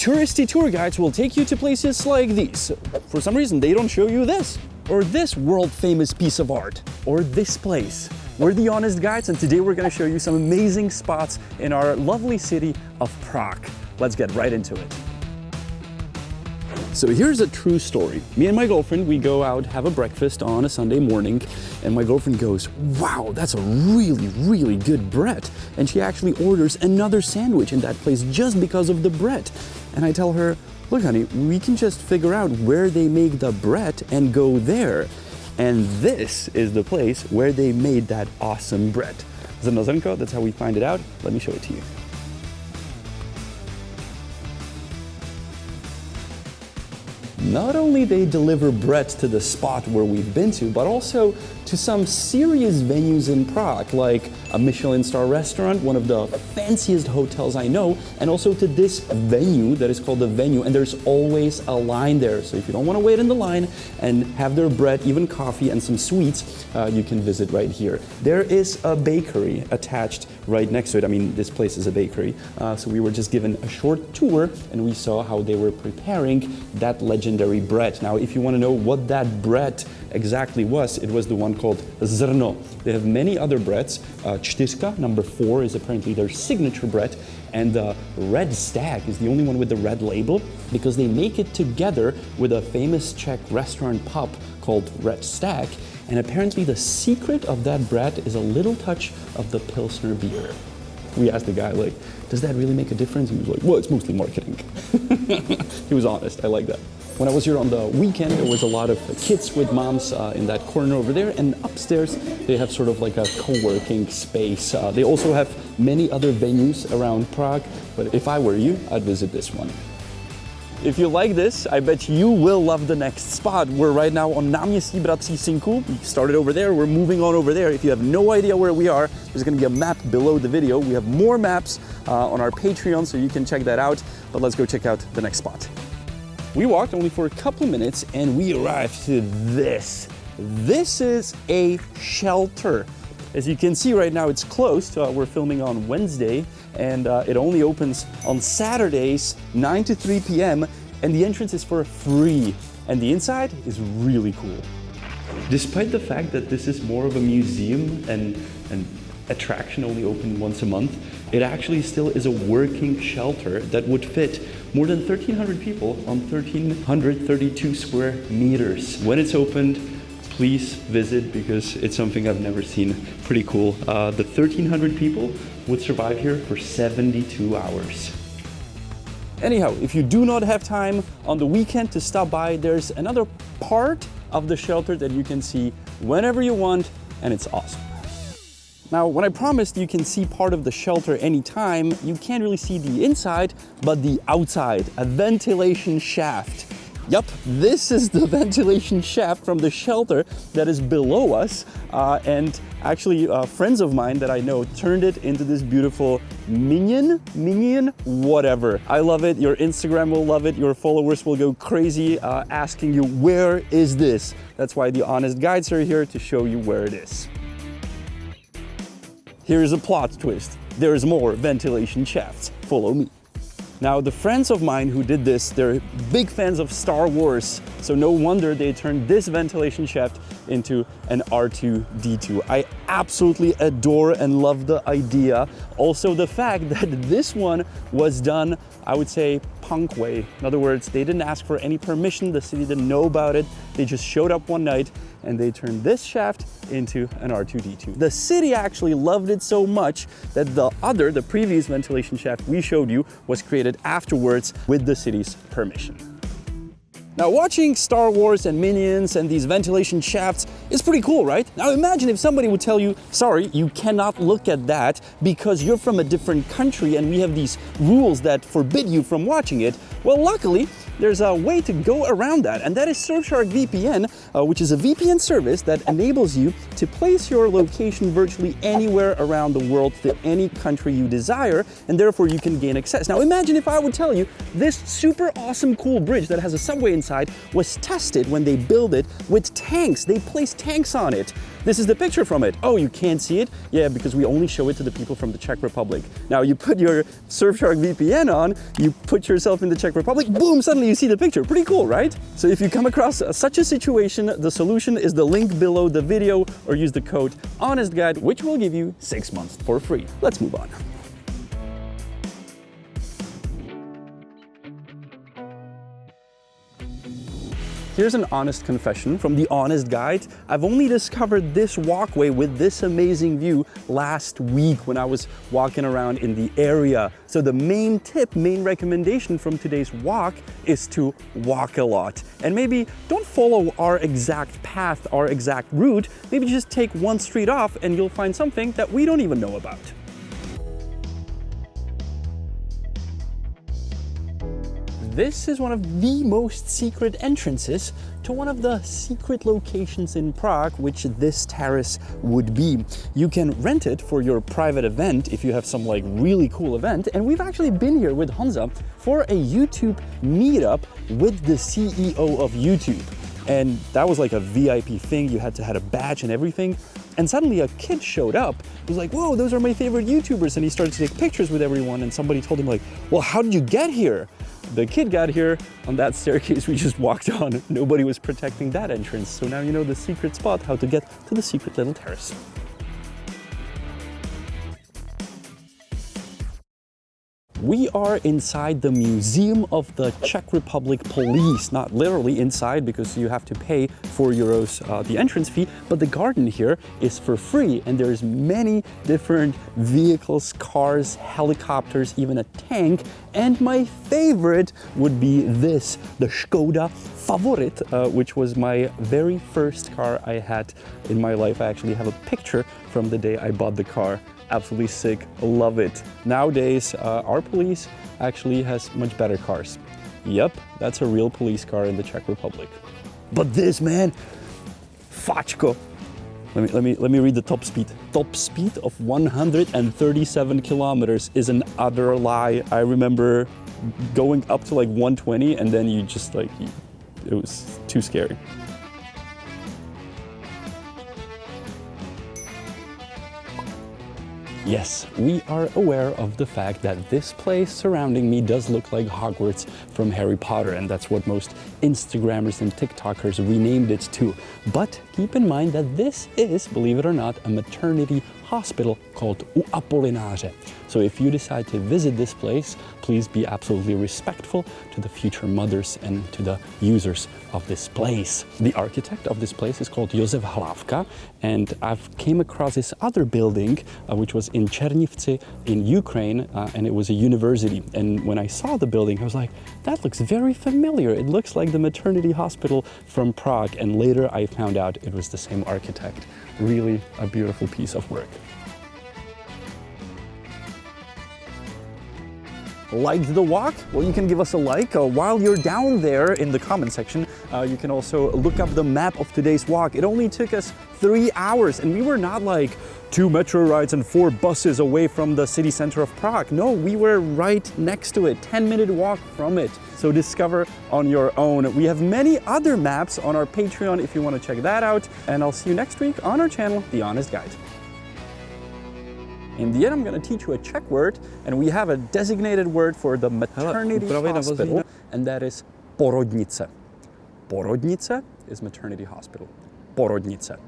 touristy tour guides will take you to places like these. For some reason, they don't show you this, or this world-famous piece of art, or this place. We're the Honest Guides, and today we're going to show you some amazing spots in our lovely city of Prague. Let's get right into it. So here's a true story. Me and my girlfriend, we go out, have a breakfast on a Sunday morning, and my girlfriend goes, wow, that's a really, really good bread. And she actually orders another sandwich in that place just because of the bread. And I tell her, look honey, we can just figure out where they make the bread and go there. And this is the place where they made that awesome bread. Zrno Zrnko, that's how we find it out. Let me show it to you. Not only they deliver bread to the spot where we've been to, but also to some serious venues in Prague, like a Michelin star restaurant, one of the fanciest hotels I know, and also to this venue that is called the Venue, and there's always a line there. So if you don't want to wait in the line and have their bread, even coffee and some sweets, you can visit right here. There is a bakery attached right next to it. I mean, this place is a bakery. So we were just given a short tour and we saw how they were preparing that legendary bread. Now, if you want to know what that bread exactly was, it was the one called Zrno. They have many other breads. Čtyřka, number 4, is apparently their signature bread. And the red stag is the only one with the red label because they make it together with a famous Czech restaurant pub called Red Stag. And apparently the secret of that bread is a little touch of the Pilsner beer. We asked the guy, like, does that really make a difference? He was like, well, it's mostly marketing. He was honest, I like that. When I was here on the weekend, there was a lot of kids with moms in that corner over there, and upstairs they have sort of like a co-working space. They also have many other venues around Prague, but if I were you, I'd visit this one. If you like this, I bet you will love the next spot. We're right now on Náměstí Bratří Sinku. We started over there, we're moving on over there. If you have no idea where we are, there's gonna be a map below the video. We have more maps on our Patreon, so you can check that out. But let's go check out the next spot. We walked only for a couple minutes and we arrived to this. This is a shelter. As you can see right now, it's closed. We're filming on Wednesday and it only opens on Saturdays, 9 to 3 p.m. and the entrance is for free. And the inside is really cool. Despite the fact that this is more of a museum and an attraction only open once a month, it actually still is a working shelter that would fit more than 1,300 people on 1,332 square meters. When it's opened, please visit because it's something I've never seen. Pretty cool. The 1,300 people would survive here for 72 hours. Anyhow, if you do not have time on the weekend to stop by, there's another part of the shelter that you can see whenever you want, and it's awesome. Now, when I promised you can see part of the shelter anytime, you can't really see the inside, but the outside, a ventilation shaft. Yup, this is the ventilation shaft from the shelter that is below us. And actually, friends of mine that I know turned it into this beautiful Minion, whatever. I love it, your Instagram will love it, your followers will go crazy asking you, where is this? That's why the Honest Guides are here to show you where it is. Here's a plot twist. There's more ventilation shafts. Follow me. Now, the friends of mine who did this, they're big fans of Star Wars, so no wonder they turned this ventilation shaft into an R2-D2. I absolutely adore and love the idea. Also, the fact that this one was done, I would say, punk way. In other words, they didn't ask for any permission, the city didn't know about it, they just showed up one night and they turned this shaft into an R2-D2. The city actually loved it so much that the previous ventilation shaft we showed you was created afterwards with the city's permission. Now, watching Star Wars and Minions and these ventilation shafts is pretty cool, right? Now imagine if somebody would tell you, sorry, you cannot look at that because you're from a different country and we have these rules that forbid you from watching it. Well, luckily, there's a way to go around that, and that is Surfshark VPN, which is a VPN service that enables you to place your location virtually anywhere around the world to any country you desire, and therefore you can gain access. Now imagine if I would tell you this super awesome cool bridge that has a subway inside was tested when they built it with tanks. They placed tanks on it. This is the picture from it. Oh, you can't see it? Yeah, because we only show it to the people from the Czech Republic. Now you put your Surfshark VPN on, you put yourself in the Czech Republic, boom, suddenly you see the picture. Pretty cool, right? So if you come across such a situation, the solution is the link below the video, or use the code HONESTGUIDE, which will give you 6 months for free. Let's move on. Here's an honest confession from the Honest Guide. I've only discovered this walkway with this amazing view last week when I was walking around in the area. So the main tip, main recommendation from today's walk is to walk a lot. And maybe don't follow our exact path, our exact route. Maybe just take one street off and you'll find something that we don't even know about. This is one of the most secret entrances to one of the secret locations in Prague, which this terrace would be. You can rent it for your private event if you have some like really cool event. And we've actually been here with Honza for a YouTube meetup with the CEO of YouTube. And that was like a VIP thing. You had to have a badge and everything. And suddenly a kid showed up. He was like, whoa, those are my favorite YouTubers. And he started to take pictures with everyone. And somebody told him like, well, how did you get here? The kid got here on that staircase we just walked on. Nobody was protecting that entrance. So now you know the secret spot, how to get to the secret little terrace. We are inside the Museum of the Czech Republic Police, not literally inside because you have to pay €4 the entrance fee, but the garden here is for free and there's many different vehicles, cars, helicopters, even a tank, and my favorite would be this, the Škoda Favorit, which was my very first car I had in my life. I actually have a picture from the day I bought the car. Absolutely sick, love it. Nowadays, our police actually has much better cars. Yep, that's a real police car in the Czech Republic. But this, man, Fačko. Let me read the top speed. Top speed of 137 kilometers is an utter lie. I remember going up to like 120 and then you just like, it was too scary. Yes, we are aware of the fact that this place surrounding me does look like Hogwarts from Harry Potter, and that's what most Instagrammers and TikTokers renamed it to. But keep in mind that this is, believe it or not, a maternity hospital called Apolináře. So if you decide to visit this place, please be absolutely respectful to the future mothers and to the users of this place. The architect of this place is called Josef Hlavka, and I've came across this other building, which was in Černivtsi in Ukraine, and it was a university. And when I saw the building, I was like, that looks very familiar. It looks like the maternity hospital from Prague. And later I found out it was the same architect. Really a beautiful piece of work. Liked the walk? Well, you can give us a like. While you're down there in the comment section, you can also look up the map of today's walk. It only took us 3 hours, and we were not like 2 metro rides and 4 buses away from the city center of Prague. No, we were right next to it, 10-minute walk from it. So discover on your own. We have many other maps on our Patreon if you want to check that out. And I'll see you next week on our channel, The Honest Guide. In the end, I'm going to teach you a Czech word, and we have a designated word for the maternity hospital, and that is porodnice. Porodnice is maternity hospital. Porodnice.